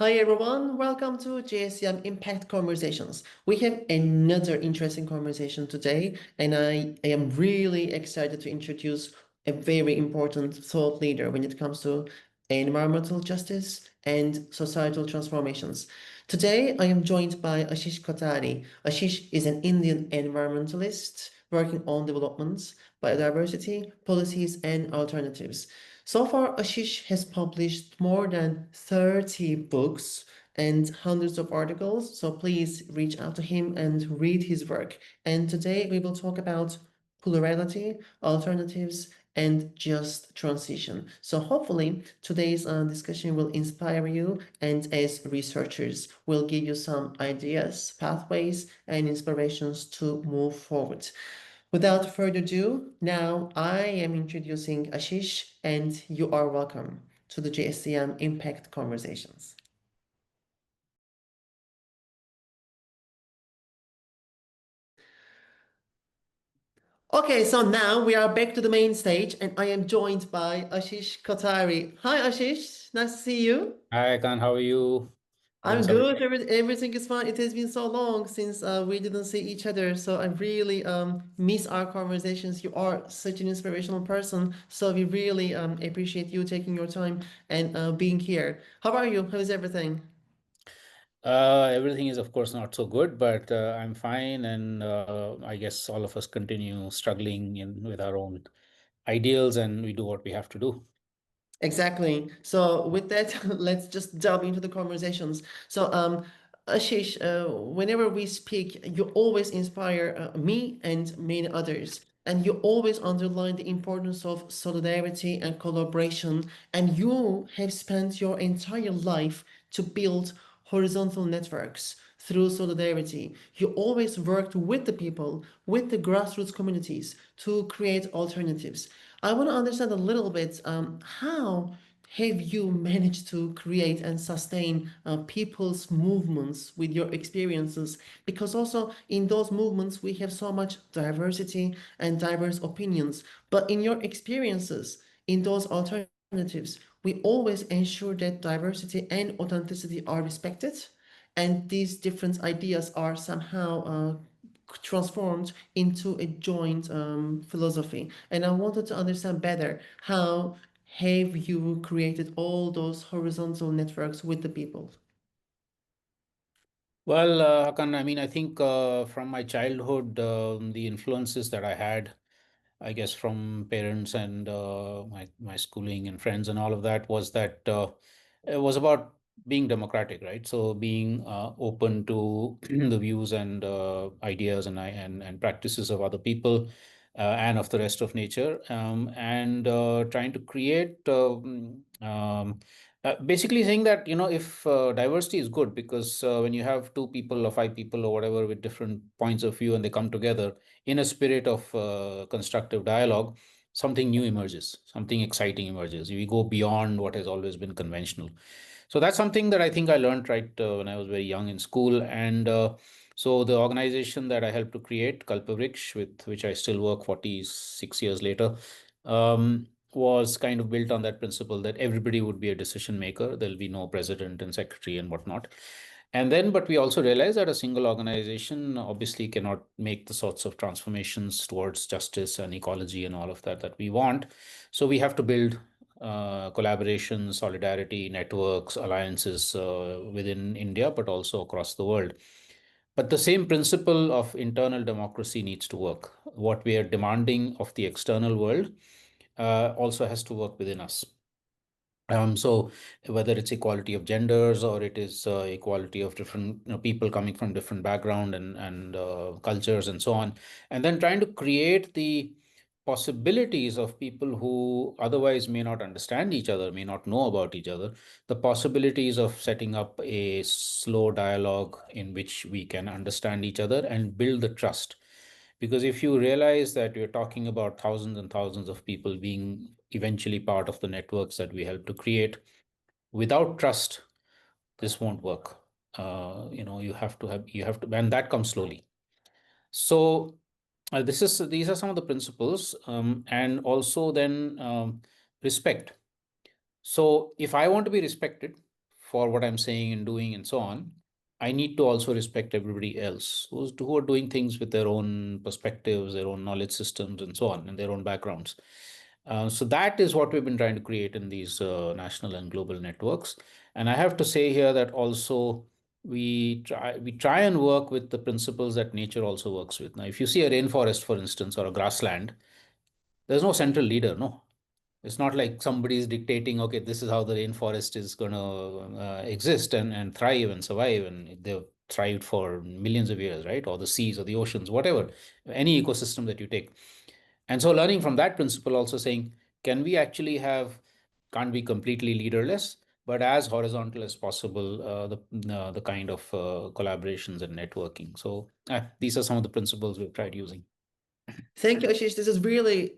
Hi everyone, welcome to JSCM Impact Conversations. We have another interesting conversation today, and I am really excited to introduce a very important thought leader when it comes to environmental justice and societal transformations. Today, I am joined by Ashish Kothari. Ashish is an Indian environmentalist working on developments, biodiversity, policies, and alternatives. So far, Ashish has published more than 30 books and hundreds of articles, so please reach out to him and read his work. And today we will talk about plurality, alternatives, and just transition. So hopefully today's discussion will inspire you, and as researchers will give you some ideas, pathways, and inspirations to move forward. Without further ado, now I am introducing Ashish, and you are welcome to the JSCM Impact Conversations. Okay, so now we are back to the main stage, and I am joined by Ashish Kothari. Hi, Ashish. Nice to see you. Hi, Hakan, how are you? Doing I'm some. good. Everything is fine. It has been so long since we didn't see each other, so I really miss our conversations. You are such an inspirational person, so we really appreciate you taking your time and being here. How are you? How is everything? Everything is, of course, not so good, but I'm fine, and I guess all of us continue struggling with our own ideals, and we do what we have to do. Exactly. So with that, let's just delve into the conversations. So, Ashish, whenever we speak, you always inspire me and many others, and you always underline the importance of solidarity and collaboration. And you have spent your entire life to build horizontal networks through solidarity. You always worked with the people, with the grassroots communities to create alternatives. I want to understand a little bit how have you managed to create and sustain people's movements with your experiences? Because also in those movements, we have so much diversity and diverse opinions. But in your experiences, in those alternatives, we always ensure that diversity and authenticity are respected, and these different ideas are somehow transformed into a joint philosophy. And I wanted to understand better how have you created all those horizontal networks with the people? Well, Hakan, I mean, I think from my childhood, the influences that I had, I guess, from parents and my schooling and friends and all of that was that it was about being democratic, right? So being open to the views and ideas and practices of other people and of the rest of nature, and trying to create. Basically saying that, if diversity is good, because when you have two people or five people or whatever with different points of view and they come together in a spirit of constructive dialogue, something new emerges, something exciting emerges. We go beyond what has always been conventional. So that's something that I think I learned right when I was very young in school. And so the organization that I helped to create, Kalpavriksh, with which I still work 46 years later, was kind of built on that principle that everybody would be a decision maker. There'll be no president and secretary and whatnot. And then, but we also realize that a single organization obviously cannot make the sorts of transformations towards justice and ecology and all of that that we want. So we have to build collaboration, solidarity, networks, alliances within India, but also across the world. But the same principle of internal democracy needs to work. What we are demanding of the external world also has to work within us. So whether it's equality of genders or it is equality of different people coming from different background and cultures and so on, and then trying to create the possibilities of people who otherwise may not understand each other, may not know about each other, the possibilities of setting up a slow dialogue in which we can understand each other and build the trust. Because if you realize that you're talking about thousands and thousands of people being eventually part of the networks that we help to create, without trust, this won't work. You have to, and that comes slowly. So these are some of the principles, and also then respect. So if I want to be respected for what I'm saying and doing and so on, I need to also respect everybody else who are doing things with their own perspectives, their own knowledge systems, and so on, and their own backgrounds. So that is what we've been trying to create in these national and global networks. And I have to say here that also we try and work with the principles that nature also works with. Now, if you see a rainforest, for instance, or a grassland, there's no central leader, no. It's not like somebody is dictating, okay, this is how the rainforest is going to exist and thrive and survive, and they've thrived for millions of years, right? Or the seas or the oceans, whatever, any ecosystem that you take. And so, learning from that principle, also saying, can we actually can't be completely leaderless, but as horizontal as possible, the kind of collaborations and networking. So, these are some of the principles we've tried using. Thank you, Ashish. This is really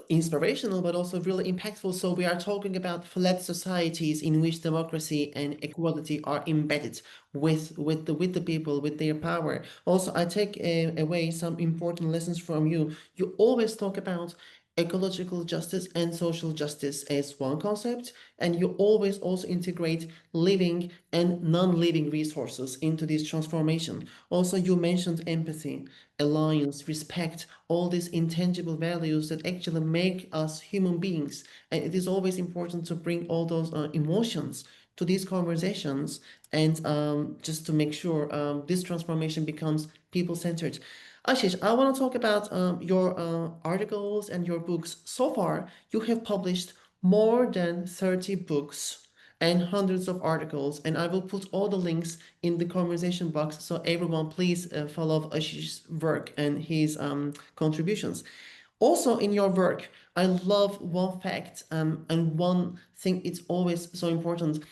inspirational, but also really impactful. So we are talking about flat societies in which democracy and equality are embedded with the people, with their power. Also, I take away some important lessons from you. You always talk about ecological justice and social justice as one concept, and you always also integrate living and non-living resources into this transformation. Also, you mentioned empathy, alliance, respect, all these intangible values that actually make us human beings. And it is always important to bring all those emotions to these conversations, and just to make sure this transformation becomes people-centered. Ashish, I want to talk about your articles and your books. So far, you have published more than 30 books and hundreds of articles, and I will put all the links in the conversation box. So everyone, please follow Ashish's work and his contributions. Also, in your work, I love one fact and one thing. It's always so important.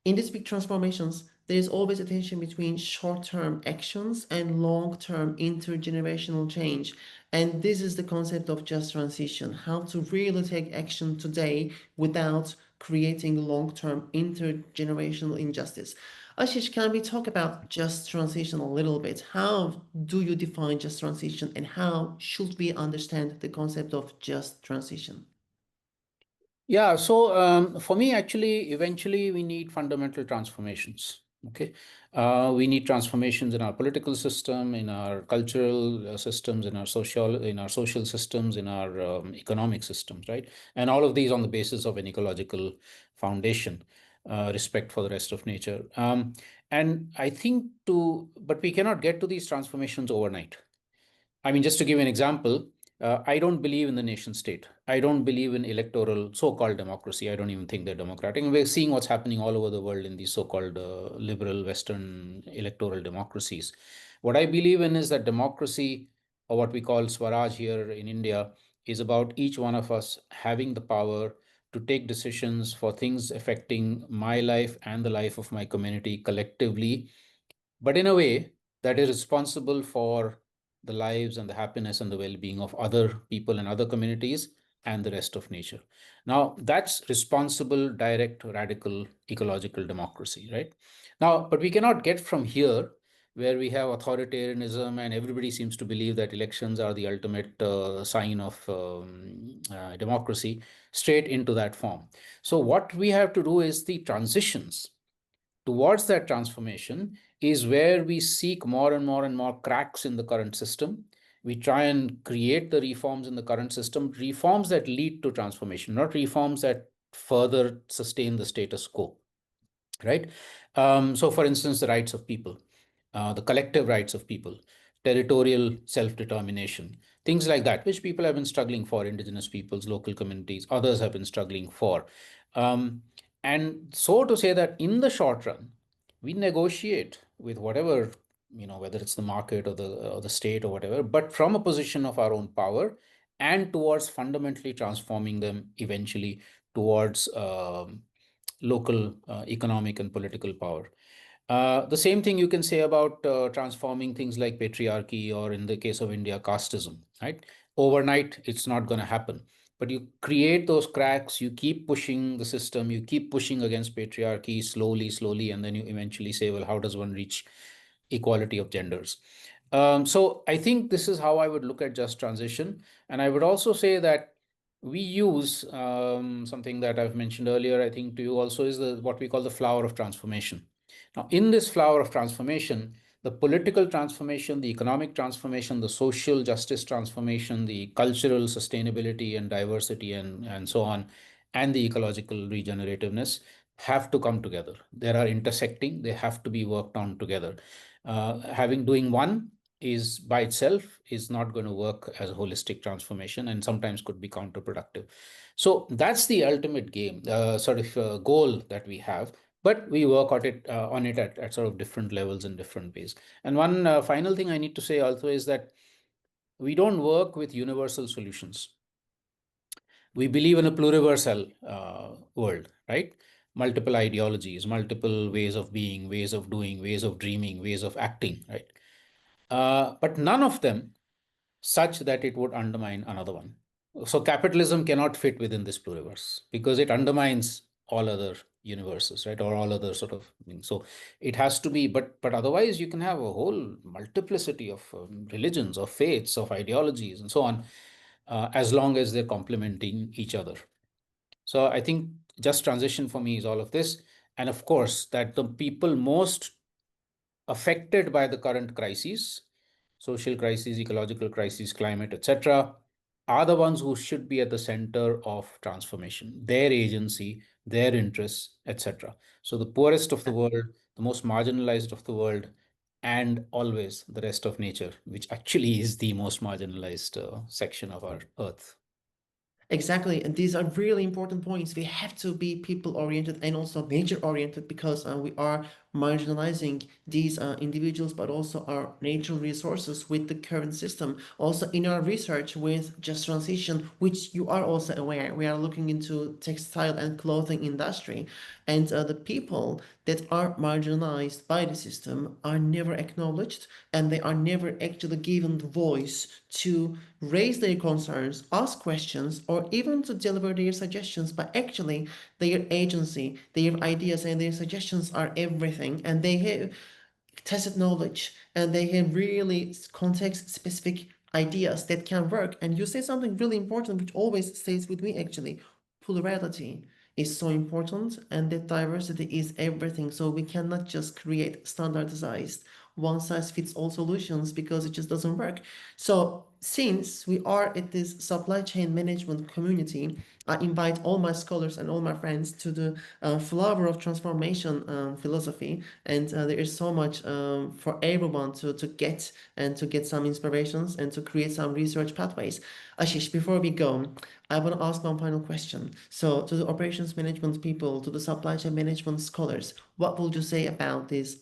In these big transformations, there is always a tension between short-term actions and long-term intergenerational change. And this is the concept of just transition, how to really take action today without creating long-term intergenerational injustice. Ashish, can we talk about just transition a little bit? How do you define just transition, and how should we understand the concept of just transition? Yeah, so for me, actually, eventually we need fundamental transformations. Okay, we need transformations in our political system, in our cultural systems, in our social systems, in our economic systems, right? And all of these on the basis of an ecological foundation, respect for the rest of nature. And I think but we cannot get to these transformations overnight. I mean, just to give you an example, I don't believe in the nation state. I don't believe in electoral so-called democracy. I don't even think they're democratic. And we're seeing what's happening all over the world in these so-called liberal Western electoral democracies. What I believe in is that democracy, or what we call Swaraj here in India, is about each one of us having the power to take decisions for things affecting my life and the life of my community collectively, but in a way that is responsible for the lives and the happiness and the well-being of other people and other communities and the rest of nature. Now, that's responsible, direct, radical, ecological democracy, right? Now, but we cannot get from here, where we have authoritarianism and everybody seems to believe that elections are the ultimate sign of democracy, straight into that form. So what we have to do is the transitions towards that transformation is where we seek more and more and more cracks in the current system. We try and create the reforms in the current system, reforms that lead to transformation, not reforms that further sustain the status quo, right? So, for instance, the rights of people, the collective rights of people, territorial self-determination, things like that, which people have been struggling for, indigenous peoples, local communities, others have been struggling for. Um, and so to say that in the short run, we negotiate with whatever, whether it's the market or the state or whatever, but from a position of our own power and towards fundamentally transforming them eventually towards local economic and political power. The same thing you can say about transforming things like patriarchy, or in the case of India, casteism, right? Overnight, it's not going to happen. But you create those cracks, you keep pushing the system, you keep pushing against patriarchy slowly, slowly, and then you eventually say, well, how does one reach equality of genders? So I think this is how I would look at just transition. And I would also say that we use something that I've mentioned earlier, I think to you also, is the what we call the flower of transformation. Now, in this flower of transformation, the political transformation, the economic transformation, the social justice transformation, the cultural sustainability and diversity, and so on, and the ecological regenerativeness have to come together. They are intersecting, they have to be worked on together. Having doing one is by itself is not going to work as a holistic transformation, and sometimes could be counterproductive. So that's the ultimate game, sort of goal that we have, but we work on it at sort of different levels in different ways. And one final thing I need to say also is that we don't work with universal solutions. We believe in a pluriversal world, right? Multiple ideologies, multiple ways of being, ways of doing, ways of dreaming, ways of acting, right? But none of them such that it would undermine another one. So capitalism cannot fit within this pluriverse because it undermines all other universes, right, or all other sort of things. So it has to be, but otherwise you can have a whole multiplicity of religions, of faiths, of ideologies, and so on, as long as they're complementing each other. So I think just transition for me is all of this, and of course that the people most affected by the current crises, social crises, ecological crises, climate, etc., are the ones who should be at the center of transformation, their agency, their interests, etc. So the poorest of the world, the most marginalized of the world, and always the rest of nature, which actually is the most marginalized section of our earth. Exactly, and these are really important points. We have to be people oriented and also nature oriented because we are marginalizing these individuals, but also our natural resources with the current system. Also, in our research with Just Transition, which you are also aware, we are looking into textile and clothing industry, and the people that are marginalized by the system are never acknowledged, and they are never actually given the voice to raise their concerns, ask questions, or even to deliver their suggestions. But actually, their agency, their ideas, and their suggestions are everything, and they have tacit knowledge, and they have really context specific ideas that can work. And you say something really important, which always stays with me actually. Plurality is so important, and that diversity is everything. So we cannot just create standardized one size fits all solutions because it just doesn't work. So since we are at this supply chain management community, I invite all my scholars and all my friends to the flower of transformation philosophy, and there is so much for everyone to get and to get some inspirations and to create some research pathways. Ashish, before we go, I want to ask one final question. So, to the operations management people, to the supply chain management scholars, what would you say about these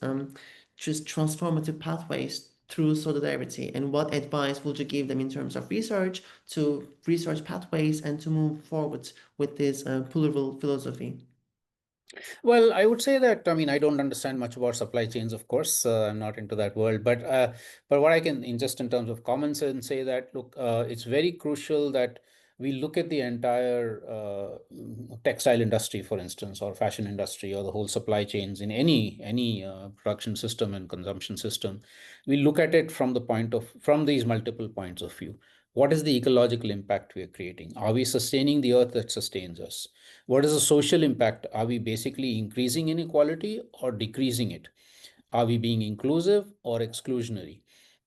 just transformative pathways through solidarity, and what advice would you give them in terms of research to research pathways and to move forward with this plural philosophy? Well, I would say that, I mean, I don't understand much about supply chains, of course. I'm not into that world, but what I can, in just in terms of common sense, say that look, it's very crucial that we look at the entire textile industry, for instance, or fashion industry, or the whole supply chains in any production system and consumption system. We look at it from the point of from these multiple points of view. What is the ecological impact we are creating? Are we sustaining the earth that sustains us? What is the social impact? Are we basically increasing inequality or decreasing it? Are we being inclusive or exclusionary?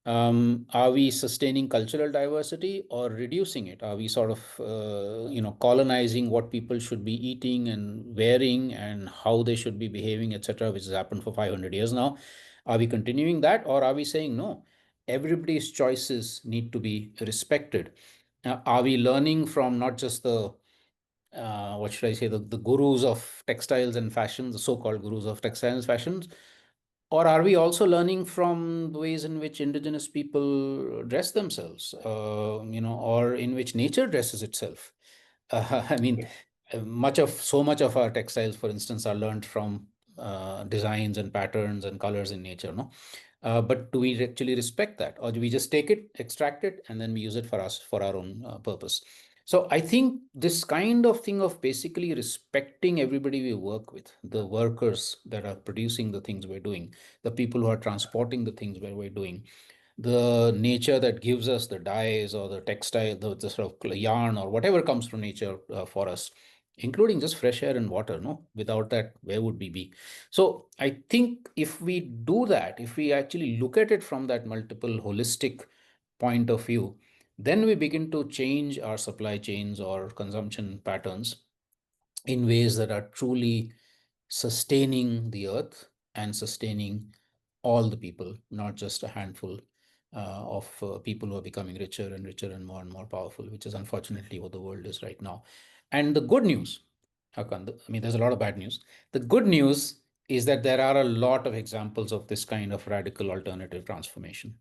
Are we sustaining cultural diversity or reducing it? Are we sort of, colonizing what people should be eating and wearing and how they should be behaving, etc., which has happened for 500 years now? Are we continuing that, or are we saying no? Everybody's choices need to be respected. Are we learning from not just the what should I say, the gurus of textiles and fashion, the so-called gurus of textiles and fashions, or are we also learning from the ways in which indigenous people dress themselves, or in which nature dresses itself? I mean, much of our textiles, for instance, are learned from designs and patterns and colors in nature, no? But do we actually respect that, or do we just take it, extract it, and then we use it for us for our own purpose? So I think this kind of thing of basically respecting everybody we work with, the workers that are producing the things we're doing, the people who are transporting the things we're doing, the nature that gives us the dyes or the textile, the sort of yarn or whatever comes from nature for us, including just fresh air and water. No, without that, where would we be? So I think if we do that, if we actually look at it from that multiple holistic point of view, then we begin to change our supply chains or consumption patterns in ways that are truly sustaining the earth and sustaining all the people, not just a handful of people who are becoming richer and more powerful, which is unfortunately what the world is right now. And the good news, Hakan, I mean, there's a lot of bad news. The good news is that there are a lot of examples of this kind of radical alternative transformation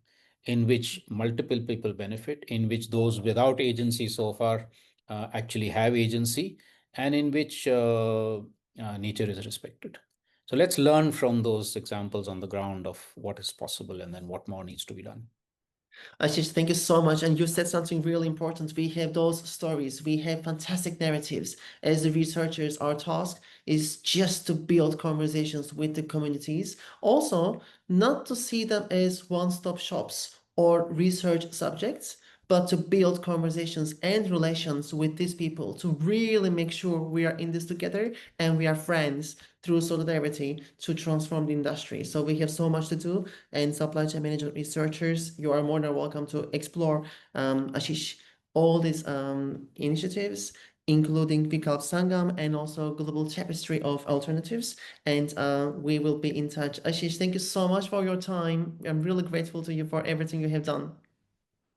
in which multiple people benefit, in which those without agency so far actually have agency, and in which nature is respected. So let's learn from those examples on the ground of what is possible and then what more needs to be done. Ashish, thank you so much. And you said something really important. We have those stories, we have fantastic narratives. As the researchers, our task is just to build conversations with the communities. Also, not to see them as one stop shops or research subjects, but to build conversations and relations with these people to really make sure we are in this together and we are friends through solidarity to transform the industry. So we have so much to do, and supply chain management researchers, you are more than welcome to explore, Ashish, all these initiatives, including Vikalp Sangam and also Global Tapestry of Alternatives. And we will be in touch. Ashish, thank you so much for your time. I'm really grateful to you for everything you have done.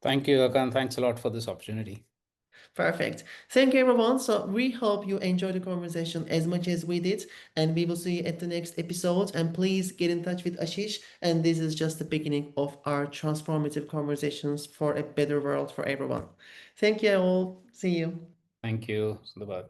Thank you, Akan. Thanks a lot for this opportunity. Perfect. Thank you, everyone. So we hope you enjoyed the conversation as much as we did, and we will see you at the next episode. And please get in touch with Ashish. And this is just the beginning of our transformative conversations for a better world for everyone. Thank you all. See you. Thank you. Dhन्यवाद.